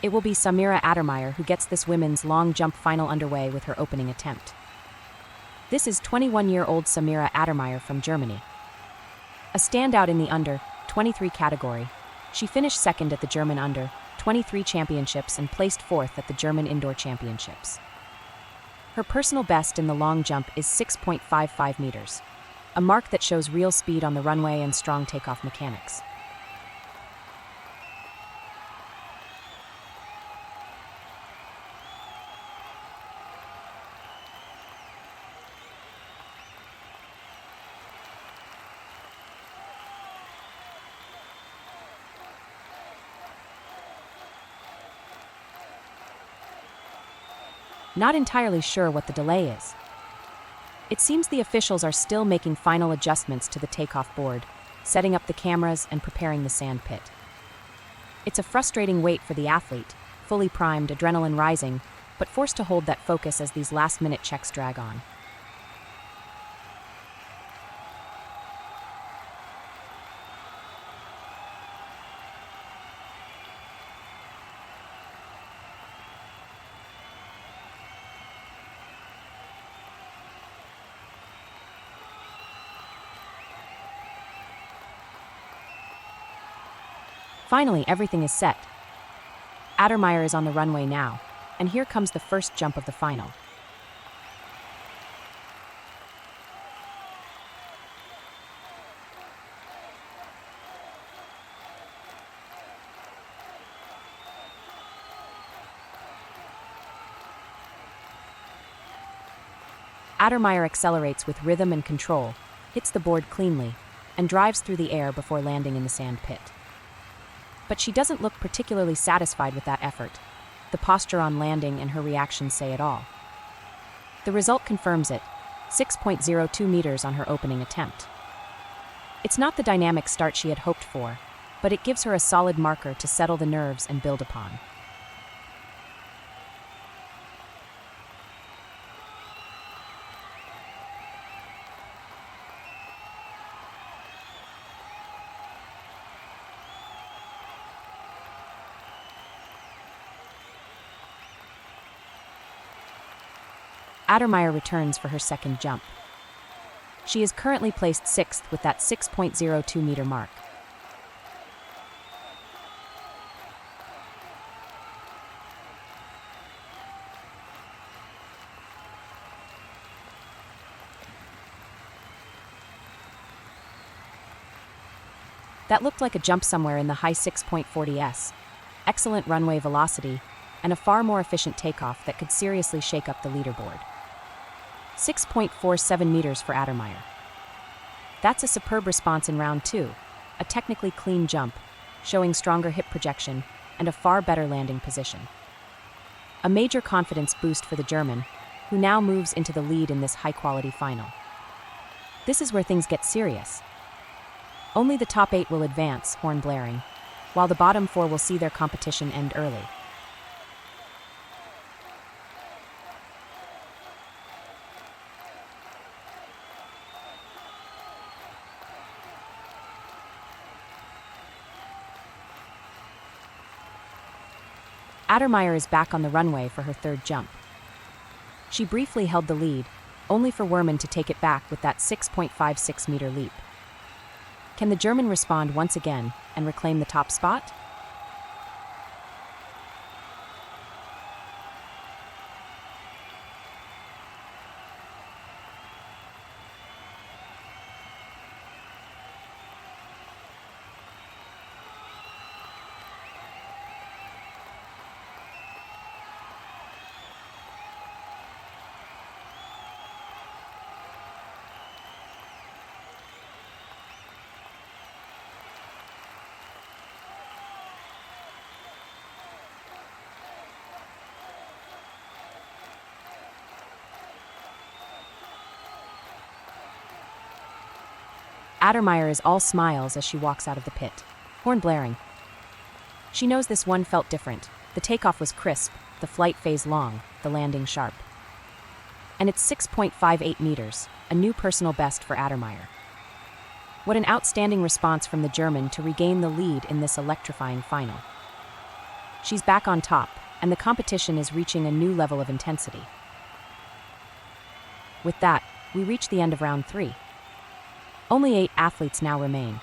It will be Samira Attermeier who gets this women's long jump final underway with her opening attempt. This is 21-year-old Samira Attermeier from Germany. A standout in the under-23 category, she finished second at the German under-23 championships and placed fourth at the German indoor championships. Her personal best in the long jump is 6.55 meters, a mark that shows real speed on the runway and strong takeoff mechanics. Not entirely sure what the delay is. It seems the officials are still making final adjustments to the takeoff board, setting up the cameras and preparing the sand pit. It's a frustrating wait for the athlete, fully primed, adrenaline rising, but forced to hold that focus as these last-minute checks drag on. Finally, everything is set. Attermeier is on the runway now, and here comes the first jump of the final. Attermeier accelerates with rhythm and control, hits the board cleanly, and drives through the air before landing in the sand pit. But she doesn't look particularly satisfied with that effort. The posture on landing and her reactions say it all. The result confirms it, 6.02 meters on her opening attempt. It's not the dynamic start she had hoped for, but it gives her a solid marker to settle the nerves and build upon. Attermeier returns for her second jump. She is currently placed sixth with that 6.02 meter mark. That looked like a jump somewhere in the high 6.40s. Excellent runway velocity, and a far more efficient takeoff that could seriously shake up the leaderboard. 6.47 meters for Attermeier. That's a superb response in round two, a technically clean jump, showing stronger hip projection and a far better landing position. A major confidence boost for the German, who now moves into the lead in this high-quality final. This is where things get serious. Only the top 8 will advance, horn blaring, while the bottom 4 will see their competition end early. Attermeier is back on the runway for her third jump. She briefly held the lead, only for Verman to take it back with that 6.56 meter leap. Can the German respond once again and reclaim the top spot? Attermeier is all smiles as she walks out of the pit, horn blaring. She knows this one felt different. The takeoff was crisp, the flight phase long, the landing sharp. And it's 6.58 meters, a new personal best for Attermeier. What an outstanding response from the German to regain the lead in this electrifying final. She's back on top, and the competition is reaching a new level of intensity. With that, we reach the end of round 3. Only 8 athletes now remain.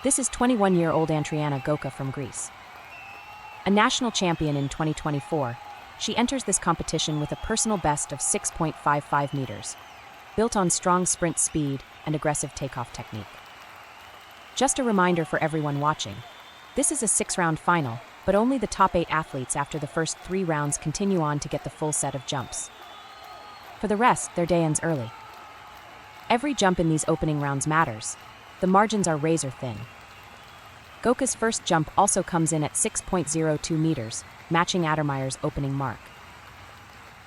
This is 21-year-old Antreana Goka from Greece. A national champion in 2024, she enters this competition with a personal best of 6.55 meters, built on strong sprint speed and aggressive takeoff technique. Just a reminder for everyone watching, this is a 6-round final, but only the top 8 athletes after the first 3 rounds continue on to get the full set of jumps. For the rest, their day ends early. Every jump in these opening rounds matters. The margins are razor thin. Goka's first jump also comes in at 6.02 meters, matching Attermeier's opening mark.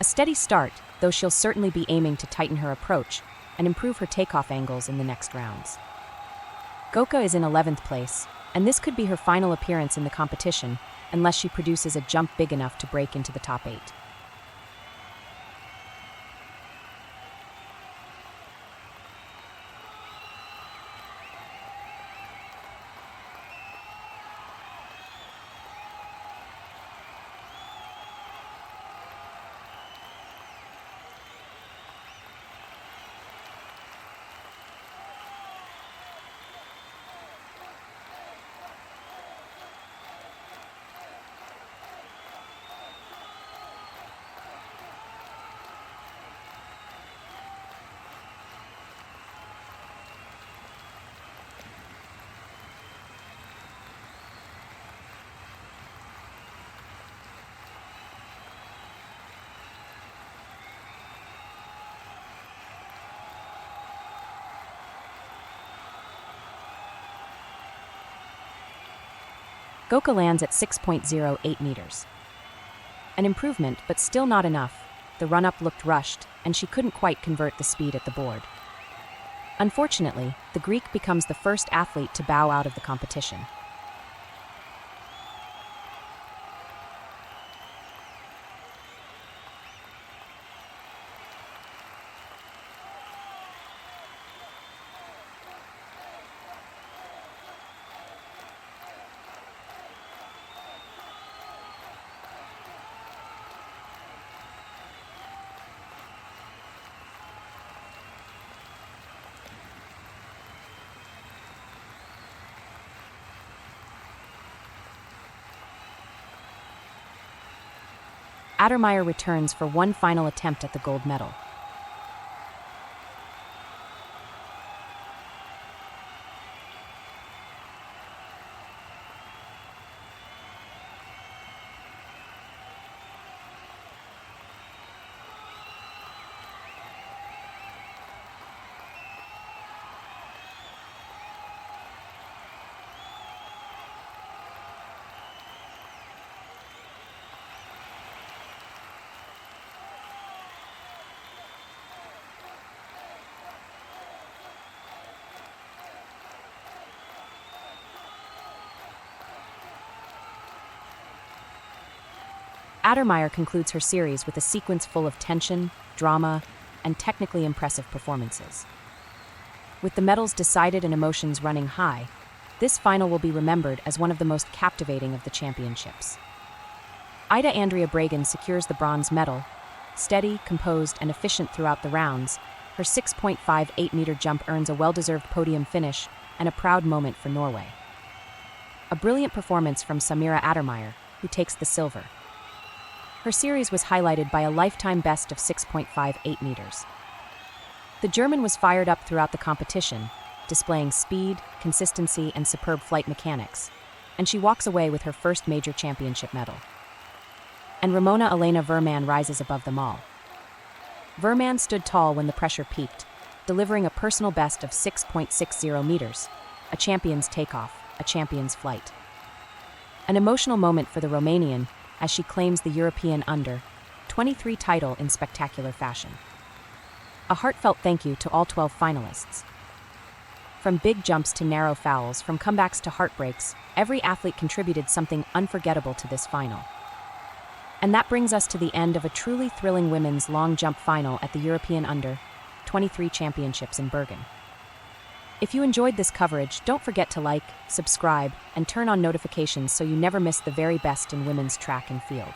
A steady start, though she'll certainly be aiming to tighten her approach and improve her takeoff angles in the next rounds. Goka is in 11th place, and this could be her final appearance in the competition unless she produces a jump big enough to break into the top 8. Goka lands at 6.08 meters. An improvement, but still not enough. The run-up looked rushed, and she couldn't quite convert the speed at the board. Unfortunately, the Greek becomes the first athlete to bow out of the competition. Attermeier returns for one final attempt at the gold medal. Attermeier concludes her series with a sequence full of tension, drama, and technically impressive performances. With the medals decided and emotions running high, this final will be remembered as one of the most captivating of the championships. Andrea Braigan secures the bronze medal. Steady, composed, and efficient throughout the rounds, her 6.58-meter jump earns a well-deserved podium finish and a proud moment for Norway. A brilliant performance from Samira Attermeier, who takes the silver. Her series was highlighted by a lifetime best of 6.58 meters. The German was fired up throughout the competition, displaying speed, consistency, and superb flight mechanics, and she walks away with her first major championship medal. And Ramona Elena Verman rises above them all. Verman stood tall when the pressure peaked, delivering a personal best of 6.60 meters, a champion's takeoff, a champion's flight. An emotional moment for the Romanian as she claims the European U23 title in spectacular fashion. A heartfelt thank you to all 12 finalists. From big jumps to narrow fouls, from comebacks to heartbreaks, every athlete contributed something unforgettable to this final. And that brings us to the end of a truly thrilling women's long jump final at the European U23 Championships in Bergen. If you enjoyed this coverage, don't forget to like, subscribe, and turn on notifications so you never miss the very best in women's track and field.